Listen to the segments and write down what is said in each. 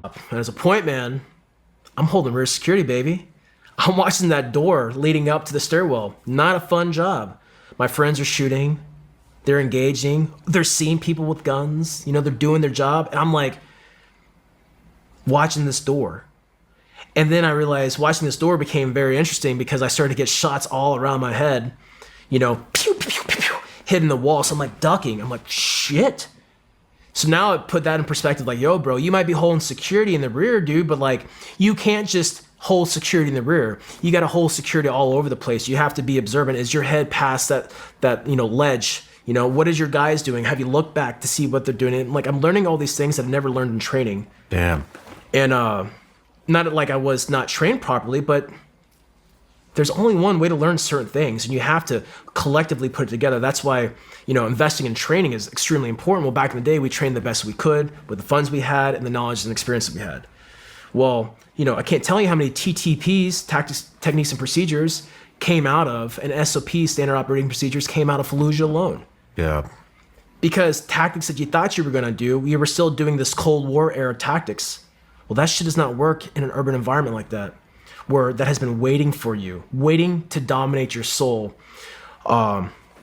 And as a point man, I'm holding rear security, baby. I'm watching that door leading up to the stairwell. Not a fun job. My friends are shooting. They're engaging. They're seeing people with guns. You know, they're doing their job. And I'm like, watching this door. And then I realized watching this door became very interesting because I started to get shots all around my head. You know, pew, pew, pew, pew, pew, hitting the wall. So I'm like ducking. I'm like, shit. So now I put that in perspective, like, yo, bro, you might be holding security in the rear, dude, but like, you can't just hold security in the rear. You got to hold security all over the place. You have to be observant. Is your head past that ledge? You know, what is your guys doing? Have you looked back to see what they're doing? And like, I'm learning all these things I've never learned in training. Damn. And not like I was not trained properly, but there's only one way to learn certain things, and you have to collectively put it together. That's why, you know, investing in training is extremely important. Well, back in the day, we trained the best we could with the funds we had and the knowledge and experience that we had. Well, you know, I can't tell you how many TTPs, tactics, techniques, and procedures came out of, and SOPs, standard operating procedures, came out of Fallujah alone. Yeah. Because tactics that you thought you were going to do, you were still doing this Cold War era tactics. Well, that shit does not work in an urban environment like that, where that has been waiting for you, waiting to dominate your soul,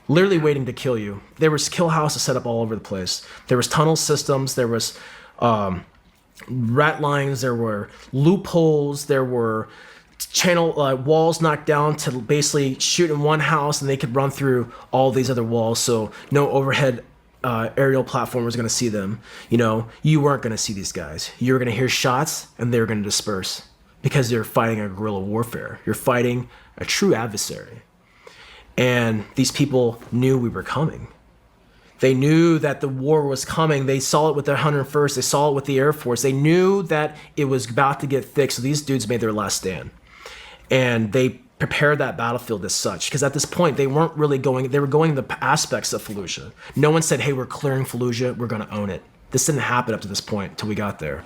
literally waiting to kill you. There was kill houses set up all over the place. There was tunnel systems. There was rat lines. There were loopholes. There were channel walls knocked down to basically shoot in one house, and they could run through all these other walls. So no overhead aerial platform was going to see them. You know, you weren't going to see these guys. You were going to hear shots, and they were going to disperse because you're fighting a guerrilla warfare. You're fighting a true adversary. And these people knew we were coming. They knew that the war was coming. They saw it with the 101st. They saw it with the Air Force. They knew that it was about to get thick. So these dudes made their last stand. And they prepared that battlefield as such. Because at this point, they weren't really going, they were going the aspects of Fallujah. No one said, hey, we're clearing Fallujah. We're going to own it. This didn't happen up to this point until we got there.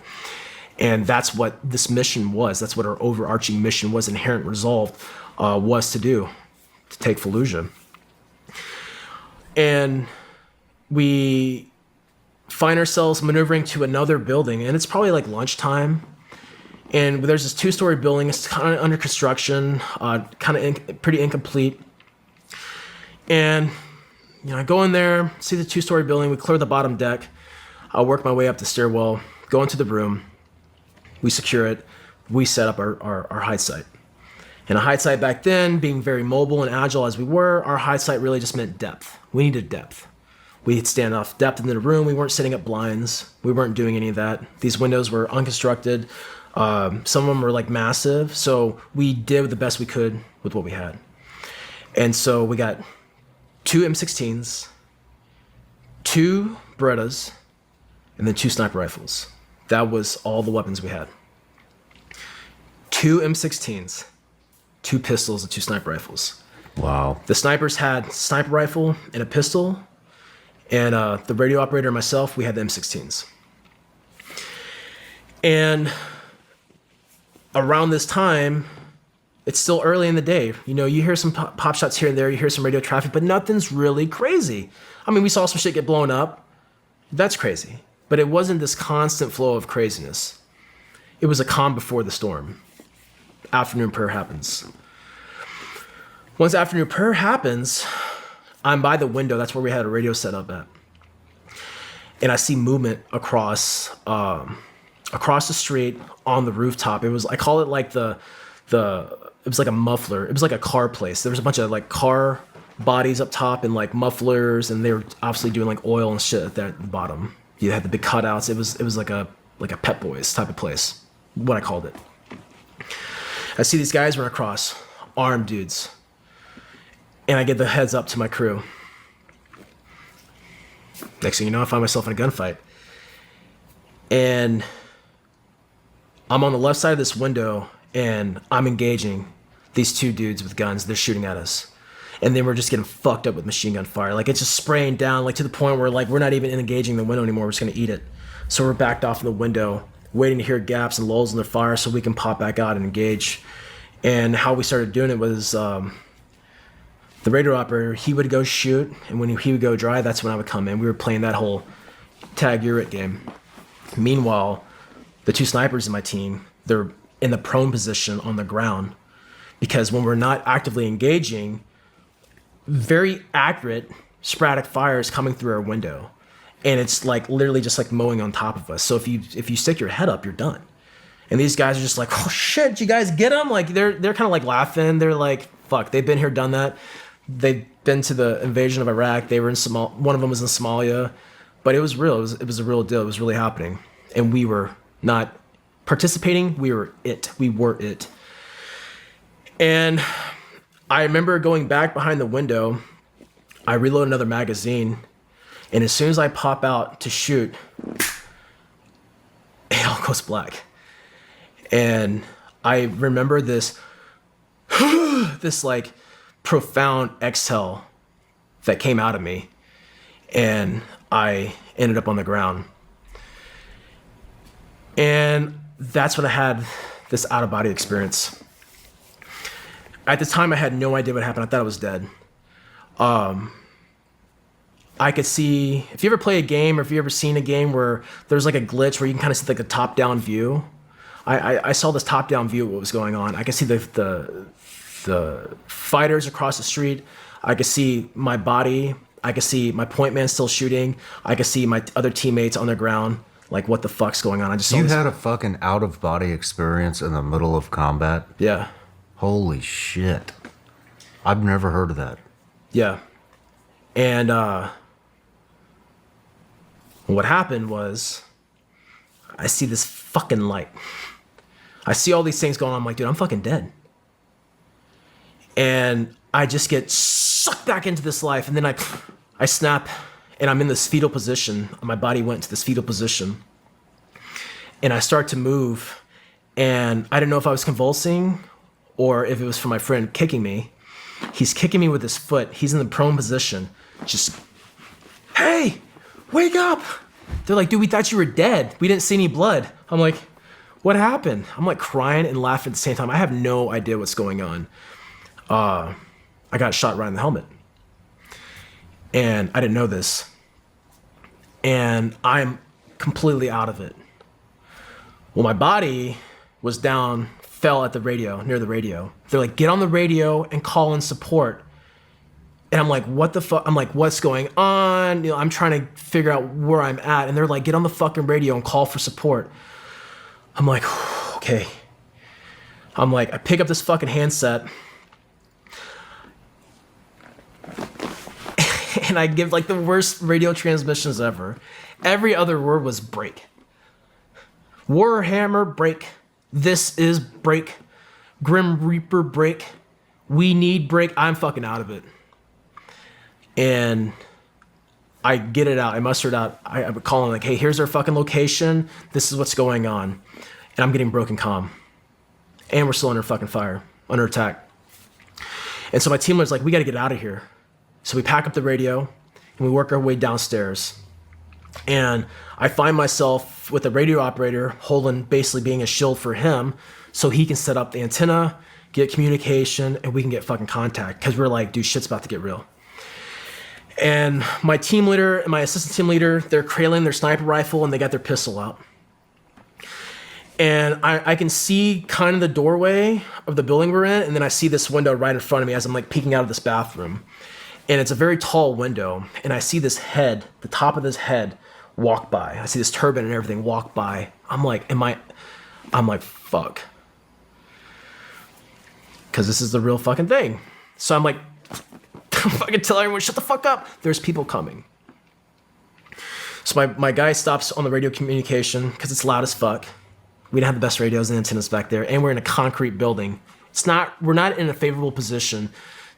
And that's what this mission was. That's what our overarching mission was, inherent resolve was to do, to take Fallujah. And we find ourselves maneuvering to another building, and it's probably like lunchtime. And there's this two-story building. It's kind of under construction, pretty incomplete. And you know, I go in there, see the two-story building. We clear the bottom deck. I'll work my way up the stairwell, go into the room. We secure it. We set up our hide site. And a hide site back then, being very mobile and agile as we were, our hide site really just meant depth. We needed depth. We'd stand off depth in the room. We weren't setting up blinds. We weren't doing any of that. These windows were unconstructed. Some of them were like massive. So we did the best we could with what we had. And so we got 2 M16s, 2 Berettas, and then 2 sniper rifles. That was all the weapons we had. 2 M16s, 2 pistols, and 2 sniper rifles. Wow. The snipers had a sniper rifle and a pistol, and the radio operator and myself, we had the M16s. And around this time, it's still early in the day. You know, you hear some pop shots here and there, you hear some radio traffic, but nothing's really crazy. I mean, we saw some shit get blown up. That's crazy. But it wasn't this constant flow of craziness. It was a calm before the storm. Afternoon prayer happens. Once afternoon prayer happens, I'm by the window. That's where we had a radio set up at. And I see movement across the street on the rooftop. It was, I call it like it was like a muffler. It was like a car place. There was a bunch of like car bodies up top and like mufflers, and they were obviously doing like oil and shit at the bottom. You had the big cutouts. It was like a Pep Boys type of place, what I called it. I see these guys run across, armed dudes, and I get the heads up to my crew. Next thing you know, I find myself in a gunfight. And I'm on the left side of this window, and I'm engaging these 2 dudes with guns. They're shooting at us. And then we're just getting fucked up with machine gun fire. Like, it's just spraying down, like to the point where like we're not even engaging the window anymore. We're just gonna eat it. So we're backed off in the window, waiting to hear gaps and lulls in the fire so we can pop back out and engage. And how we started doing it was the radio operator, he would go shoot, and when he would go dry, that's when I would come in. We were playing that whole tag you're it game. Meanwhile, the 2 snipers in my team, they're in the prone position on the ground, because when we're not actively engaging, very accurate sporadic fire is coming through our window, and it's like literally just like mowing on top of us. So if you stick your head up, you're done. And these guys are just like, oh shit, did you guys get them? Like they're kind of like laughing. They're like, fuck, they've been here, done that. They've been to the invasion of Iraq. They were in one of them was in Somalia, but it was real. It was a real deal. It was really happening, and we were not participating. We were it. And I remember going back behind the window. I reload another magazine, and as soon as I pop out to shoot, it all goes black. And I remember this like profound exhale that came out of me, and I ended up on the ground. And that's when I had this out-of-body experience. At the time, I had no idea what happened. I thought I was dead. I could see, if you ever play a game or if you ever seen a game where there's like a glitch where you can kind of see like a top-down view, I saw this top-down view of what was going on. I could see the fighters across the street. I could see my body. I could see my point man still shooting. I could see my other teammates on the ground. Like, what the fuck's going on? I just saw had a fucking out-of-body experience in the middle of combat? Yeah. Holy shit. I've never heard of that. Yeah. And what happened was I see this fucking light. I see all these things going on. I'm like, dude, I'm fucking dead. And I just get sucked back into this life. And then I snap, and I'm in this fetal position. My body went into this fetal position. And I start to move. And I didn't know if I was convulsing or if it was from my friend kicking me. He's kicking me with his foot. He's in the prone position. Just, hey, wake up. They're like, dude, we thought you were dead. We didn't see any blood. I'm like, what happened? I'm like crying and laughing at the same time. I have no idea what's going on. I got shot right in the helmet. And I didn't know this. And I'm completely out of it. Well, my body was down, fell at the radio, near the radio. They're like, get on the radio and call in support. And I'm like, what the fuck? I'm like, what's going on? You know, I'm trying to figure out where I'm at. And they're like, get on the fucking radio and call for support. I'm like, okay. I'm like, I pick up this fucking handset. And I give like the worst radio transmissions ever. Every other word was break. Warhammer break. This is break. Grim Reaper break. We need break. I'm fucking out of it. And I get it out. I muster it out. I would call him like, hey, here's our fucking location. This is what's going on. And I'm getting broken comm. And we're still under fucking fire, under attack. And so my team was like, we got to get out of here. So we pack up the radio and we work our way downstairs. And I find myself with the radio operator holding, basically being a shield for him so he can set up the antenna, get communication, and we can get fucking contact. Because we're like, dude, shit's about to get real. And my team leader and my assistant team leader, they're cradling their sniper rifle and they got their pistol out. And I can see kind of the doorway of the building we're in, and then I see this window right in front of me as I'm like peeking out of this bathroom. And it's a very tall window, and I see this head, the top of this head, walk by. I see this turban and everything walk by. I'm like, fuck. Because this is the real fucking thing. So I'm like, fucking tell everyone, shut the fuck up. There's people coming. So my guy stops on the radio communication because it's loud as fuck. We didn't have the best radios and antennas back there, and we're in a concrete building. We're not in a favorable position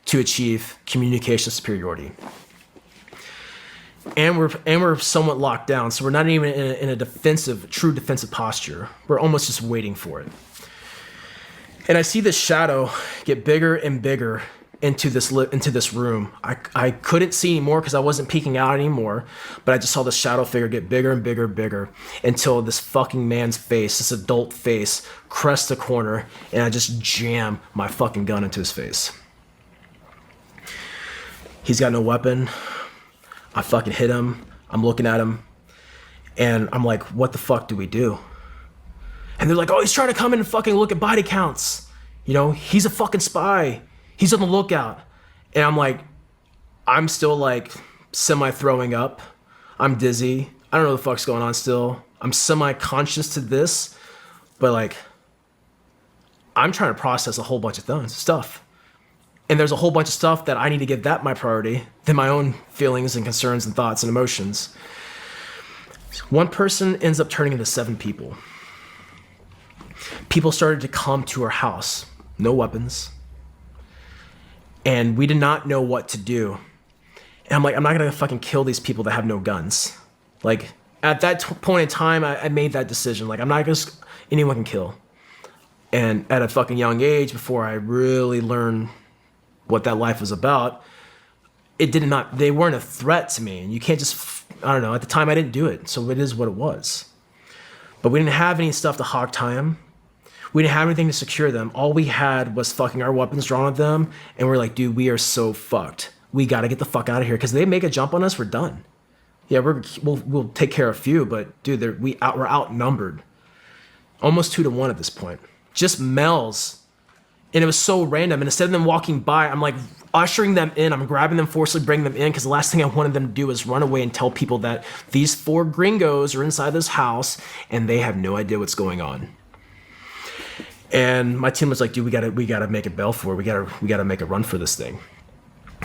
to achieve communication superiority. And we're somewhat locked down, so we're not even in a true defensive posture. We're almost just waiting for it. And I see this shadow get bigger and bigger into this room. I couldn't see anymore because I wasn't peeking out anymore, but I just saw this shadow figure get bigger and bigger and bigger until this fucking man's face, this adult face, crests the corner, and I just jam my fucking gun into his face. He's got no weapon. I fucking hit him. I'm looking at him, and I'm like, what the fuck do we do? And they're like, oh, he's trying to come in and fucking look at body counts. You know, he's a fucking spy. He's on the lookout. And I'm like, I'm still like semi-throwing up. I'm dizzy. I don't know what the fuck's going on still. I'm semi-conscious to this, but like, I'm trying to process a whole bunch of stuff. And there's a whole bunch of stuff that I need to give that my priority than my own feelings and concerns and thoughts and emotions. One person ends up turning into 7 people. People started to come to our house, no weapons. And we did not know what to do. And I'm like, I'm not gonna fucking kill these people that have no guns. Like, at that point in time, I made that decision. Like, I'm not gonna, anyone can kill. And at a fucking young age, before I really learned what that life was about, they weren't a threat to me. And you can't just, I don't know, at the time I didn't do it. So it is what it was. But we didn't have any stuff to hog tie them. We didn't have anything to secure them. All we had was fucking our weapons drawn at them. And we're like, dude, we are so fucked. We got to get the fuck out of here. Because they make a jump on us, we're done. Yeah, we'll take care of a few, but dude, we're outnumbered. Almost 2-1 at this point. Just males. And it was so random. And instead of them walking by, I'm like ushering them in. I'm grabbing them, forcibly bringing them in, because the last thing I wanted them to do is run away and tell people that these 4 gringos are inside this house and they have no idea what's going on. And my team was like, dude, we gotta make a bail for it. We gotta make a run for this thing.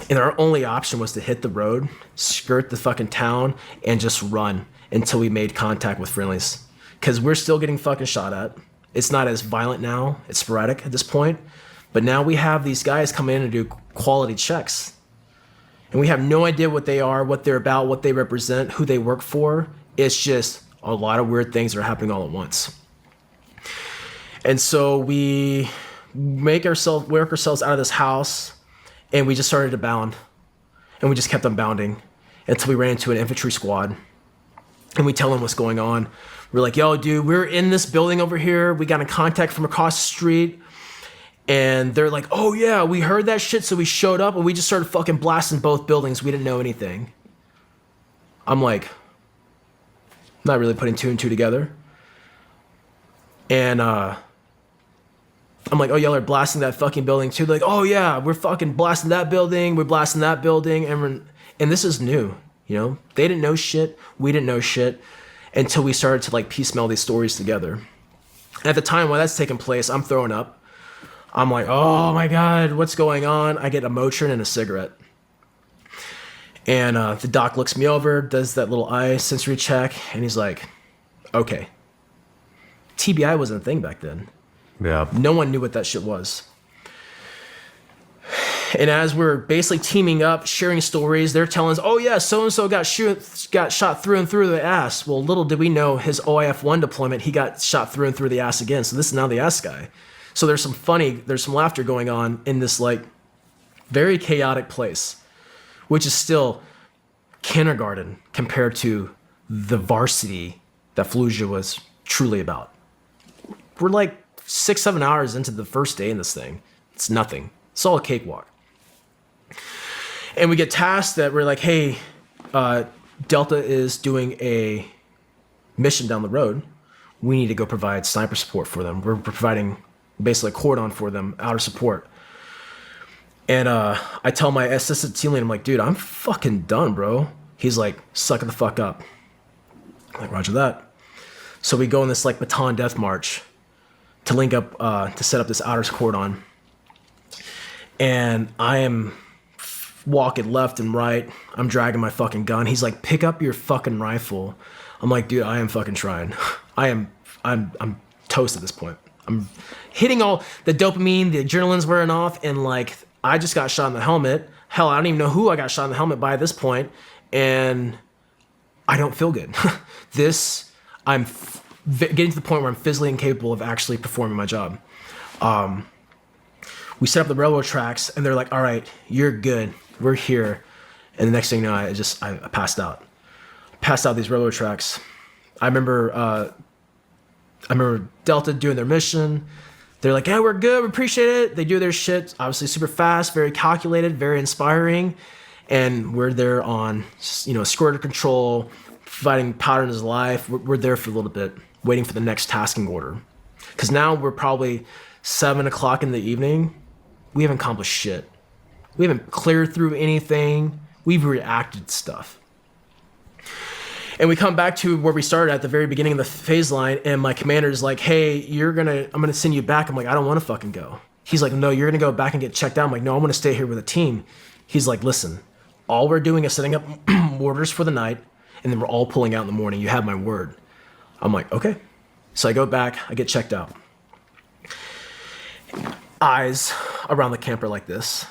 And our only option was to hit the road, skirt the fucking town, and just run until we made contact with friendlies. Because we're still getting fucking shot at. It's not as violent now. It's sporadic at this point. But now we have these guys come in and do quality checks. And we have no idea what they are, what they're about, what they represent, who they work for. It's just a lot of weird things that are happening all at once. And so we work ourselves out of this house, and we just started to bound. And we just kept on bounding until we ran into an infantry squad. And we tell them what's going on. We're like, yo, dude, we're in this building over here. We got in contact from across the street. And they're like, oh yeah, we heard that shit. So we showed up and we just started fucking blasting both buildings. We didn't know anything. I'm like, not really putting 2 and 2 together. And I'm like, oh, y'all are blasting that fucking building too. They're like, oh yeah, we're fucking blasting that building. We're blasting that building. And this is new, you know? They didn't know shit. We didn't know shit until we started to like piecemeal these stories together. At the time while that's taking place, I'm throwing up. I'm like, oh my God, what's going on? I get a Motrin and a cigarette. And the doc looks me over, does that little eye sensory check, and he's like, okay. TBI wasn't a thing back then. Yeah. No one knew what that shit was. And as we're basically teaming up, sharing stories, they're telling us, oh yeah, so-and-so got shot through and through the ass. Well, little did we know his OIF-1 deployment, he got shot through and through the ass again. So this is now the ass guy. So there's some laughter going on in this like very chaotic place, which is still kindergarten compared to the varsity that Fallujah was truly about. We're like 6-7 hours into the first day in this thing. It's nothing. It's all a cakewalk. And we get tasked that we're like, hey, Delta is doing a mission down the road. We need to go provide sniper support for them. We're providing basically a cordon for them, outer support. And I tell my assistant team leader, I'm like, dude, I'm fucking done, bro. He's like, suck it the fuck up. I'm like, roger that. So we go in this like baton death march to link up, to set up this outer cordon. And I am walking left and right. I'm dragging my fucking gun. He's like, pick up your fucking rifle. I'm like, dude, I am fucking trying. I'm toast at this point. I'm hitting all the dopamine, the adrenaline's wearing off, and like, I just got shot in the helmet. Hell, I don't even know who I got shot in the helmet by at this point, and I don't feel good. I'm getting to the point where I'm physically incapable of actually performing my job. We set up the railroad tracks, and they're like, all right, you're good. We're here. And the next thing you know, I passed out. Passed out these railroad tracks. I remember Delta doing their mission. They're like, yeah, we're good. We appreciate it. They do their shit, obviously super fast, very calculated, very inspiring. And we're there on, squirter control, providing patterns of life. We're there for a little bit, waiting for the next tasking order. Because now we're probably 7 o'clock in the evening. We haven't accomplished shit. We haven't cleared through anything. We've reacted to stuff. And we come back to where we started at the very beginning of the phase line, and my commander's like, hey, I'm gonna send you back. I'm like, I don't wanna fucking go. He's like, no, you're gonna go back and get checked out. I'm like, no, I'm gonna stay here with a team. He's like, listen, all we're doing is setting up mortars for the night, and then we're all pulling out in the morning. You have my word. I'm like, okay. So I go back, I get checked out. Eyes around the camper like this.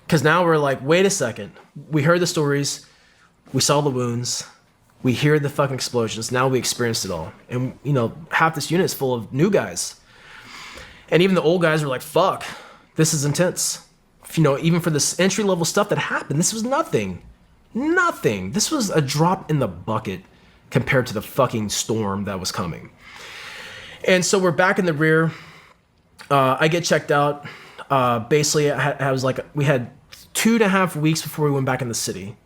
Because now we're like, wait a second. We heard the stories, we saw the wounds, we hear the fucking explosions. Now we experienced it all. And, half this unit is full of new guys. And even the old guys were like, fuck, this is intense. Even for this entry level stuff that happened, this was nothing. Nothing. This was a drop in the bucket compared to the fucking storm that was coming. And so we're back in the rear. I get checked out. Basically, I was like, we had 2.5 weeks before we went back in the city.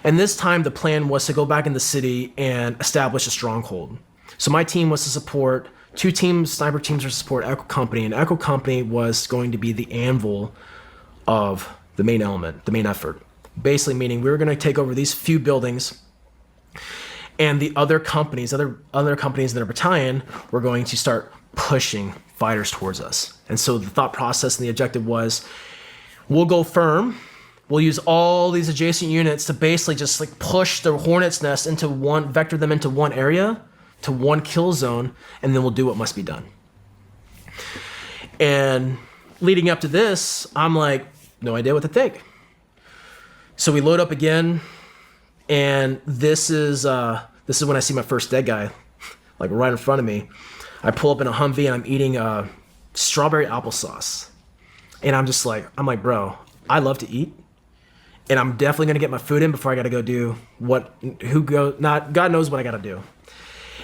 And this time the plan was to go back in the city and establish a stronghold. So my team was to support, 2 sniper teams were to support Echo Company, and Echo Company was going to be the anvil of the main element, the main effort. Basically meaning we were going to take over these few buildings, and the other companies in their battalion were going to start pushing fighters towards us. And so the thought process and the objective was, we'll go firm. We'll use all these adjacent units to basically just like push the hornet's nest vector them into one area, to one kill zone, and then we'll do what must be done. And leading up to this, I'm like, no idea what to think. So we load up again, and this is when I see my first dead guy, like right in front of me. I pull up in a Humvee and I'm eating strawberry applesauce. And I'm like, bro, I love to eat. And I'm definitely gonna get my food in before I gotta go do God knows what I gotta do.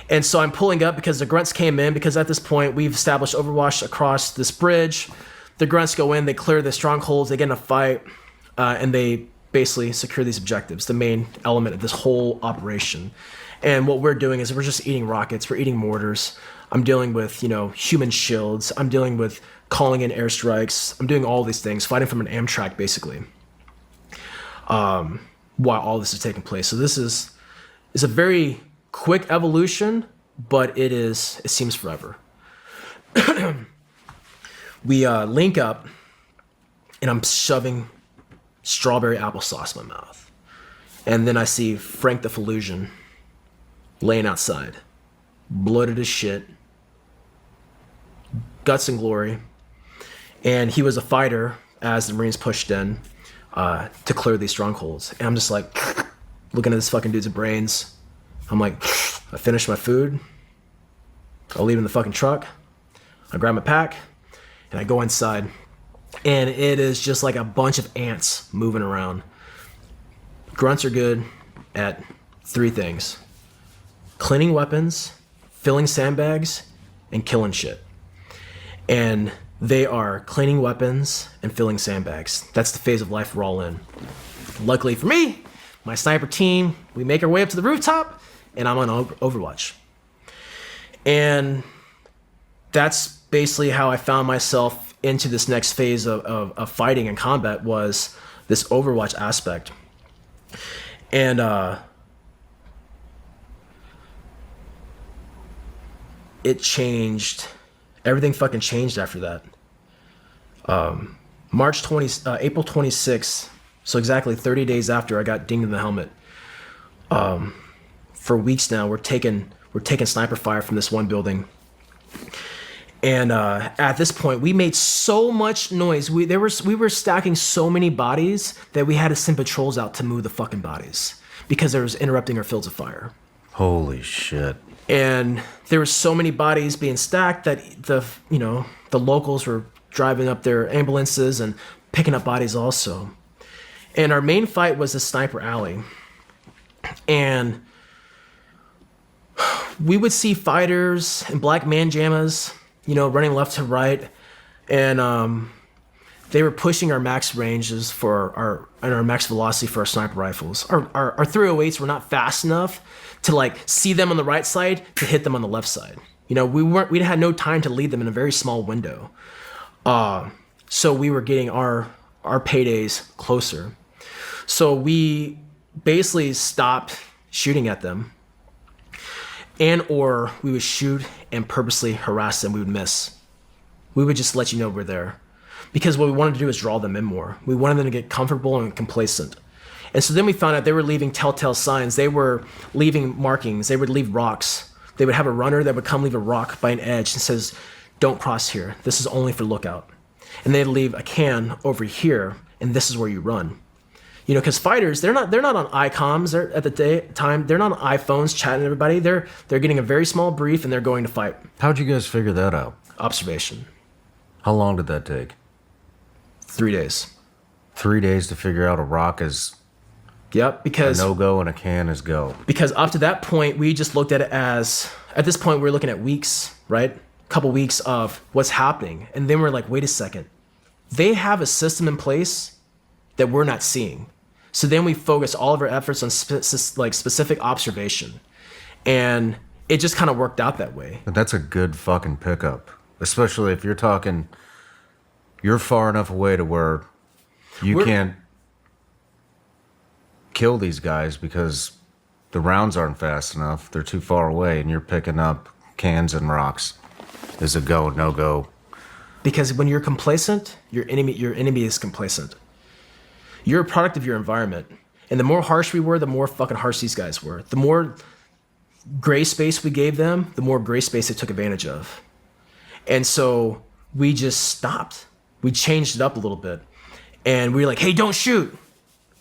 And so I'm pulling up because the grunts came in, because at this point we've established Overwatch across this bridge. The grunts go in, they clear the strongholds, they get in a fight, and they basically secure these objectives, the main element of this whole operation. And what we're doing is we're just eating rockets, we're eating mortars. I'm dealing with, human shields. I'm dealing with calling in airstrikes. I'm doing all these things, fighting from an Amtrak, basically, while all this is taking place. So this is a very quick evolution, but it seems forever. We link up, and I'm shoving strawberry applesauce in my mouth. And then I see Frank the Fallujah laying outside, bloated as shit, guts and glory. And he was a fighter as the Marines pushed in to clear these strongholds. And I'm just like, looking at this fucking dude's brains. I'm like, I finished my food. I'll leave it in the fucking truck. I grab my pack and I go inside. And it is just like a bunch of ants moving around. Grunts are good at 3 things: cleaning weapons, filling sandbags, and killing shit. And they are cleaning weapons and filling sandbags. That's the phase of life we're all in. Luckily for me, my sniper team, we make our way up to the rooftop, and I'm on Overwatch. And that's basically how I found myself into this next phase of fighting and combat, was this Overwatch aspect. And it changed. Everything fucking changed after that. April 26th, so exactly 30 days after I got dinged in the helmet. For weeks now, we're taking sniper fire from this one building. And at this point, we made so much noise. We were stacking so many bodies that we had to send patrols out to move the fucking bodies because there was interrupting our fields of fire. Holy shit. And there were so many bodies being stacked that the locals were driving up their ambulances and picking up bodies also. And our main fight was the sniper alley. And we would see fighters in black man jammas, running left to right. And they were pushing our max ranges and our max velocity for our sniper rifles. Our 308s were not fast enough to see them on the right side to hit them on the left side. We had no time to lead them in a very small window. So we were getting our paydays closer. So we basically stopped shooting at them, or we would shoot and purposely harass them. We would miss. We would just let you know we're there, because what we wanted to do is draw them in more. We wanted them to get comfortable and complacent. And so then we found out they were leaving telltale signs. They were leaving markings. They would leave rocks. They would have a runner that would come leave a rock by an edge and says, "Don't cross here. This is only for lookout." And they'd leave a can over here, and this is where you run. Because fighters, they're not on ICOMs. At the time, they're not on iPhones chatting to everybody. They're getting a very small brief, and they're going to fight. How'd you guys figure that out? Observation. How long did that take? 3 days. 3 days to figure out a rock is Yep, because a no-go and a can is go. Because up to that point, we just looked at it as, at this point, we're looking at weeks, right? A couple weeks of what's happening. And then we're like, wait a second. They have a system in place that we're not seeing. So then we focus all of our efforts on specific observation. And it just kind of worked out that way. But that's a good fucking pickup. Especially if you're talking, you're far enough away to where you can't kill these guys because the rounds aren't fast enough. They're too far away, and you're picking up cans and rocks. Is a go, no go. Because when you're complacent, your enemy is complacent. You're a product of your environment. And the more harsh we were, the more fucking harsh these guys were. The more gray space we gave them, the more gray space they took advantage of. And so we just stopped. We changed it up a little bit. And we were like, hey, don't shoot.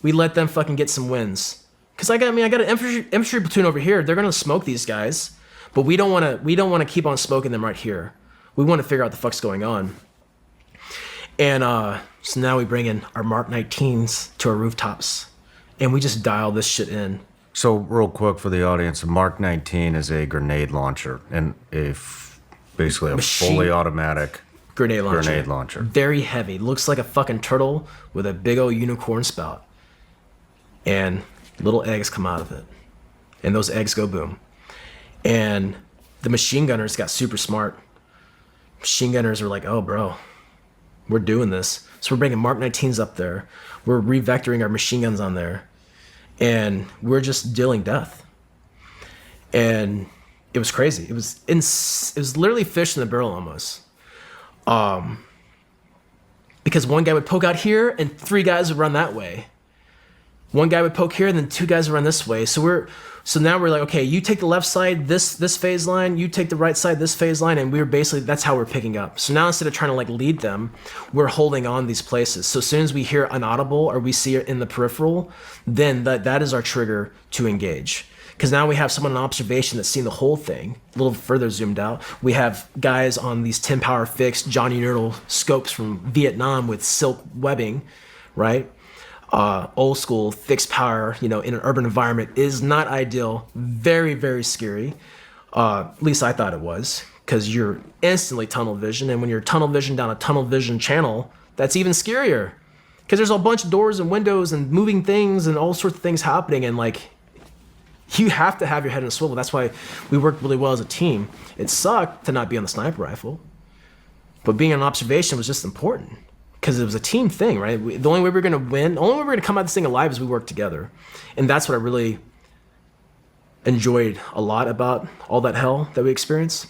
We let them fucking get some wins. Because I got an infantry platoon over here. They're going to smoke these guys. But we don't want to keep on smoking them right here. We want to figure out what the fuck's going on. And so now we bring in our Mark 19s to our rooftops. And we just dial this shit in. So real quick for the audience, a Mark 19 is a grenade launcher and basically a fully automatic grenade launcher. Very heavy. Looks like a fucking turtle with a big old unicorn spout. And little eggs come out of it. And those eggs go boom. And the machine gunners got super smart. Machine gunners were like, oh, bro, we're doing this. So we're bringing Mark 19s up there. We're revectoring our machine guns on there. And we're just dealing death. And it was crazy. It was literally fish in the barrel almost. Because one guy would poke out here and 3 guys would run that way. One guy would poke here and then 2 guys would run this way. So now we're like, okay, you take the left side, this phase line, you take the right side, this phase line, and that's how we're picking up. So now instead of trying to lead them, we're holding on these places. So as soon as we hear an audible or we see it in the peripheral, then that is our trigger to engage. Because now we have someone in observation that's seen the whole thing, a little further zoomed out. We have guys on these 10 power fixed Johnny Nerdle scopes from Vietnam with silk webbing, right? Old school fixed power, in an urban environment is not ideal. Very, very scary. At least I thought it was, because you're instantly tunnel vision. And when you're tunnel vision down a tunnel vision channel, that's even scarier. Because there's a bunch of doors and windows and moving things and all sorts of things happening. And you have to have your head in a swivel. That's why we worked really well as a team. It sucked to not be on the sniper rifle. But being on observation was just important. Because it was a team thing, right? The only way we're going to win, the only way we're going to come out of this thing alive is we work together. And that's what I really enjoyed a lot about all that hell that we experienced.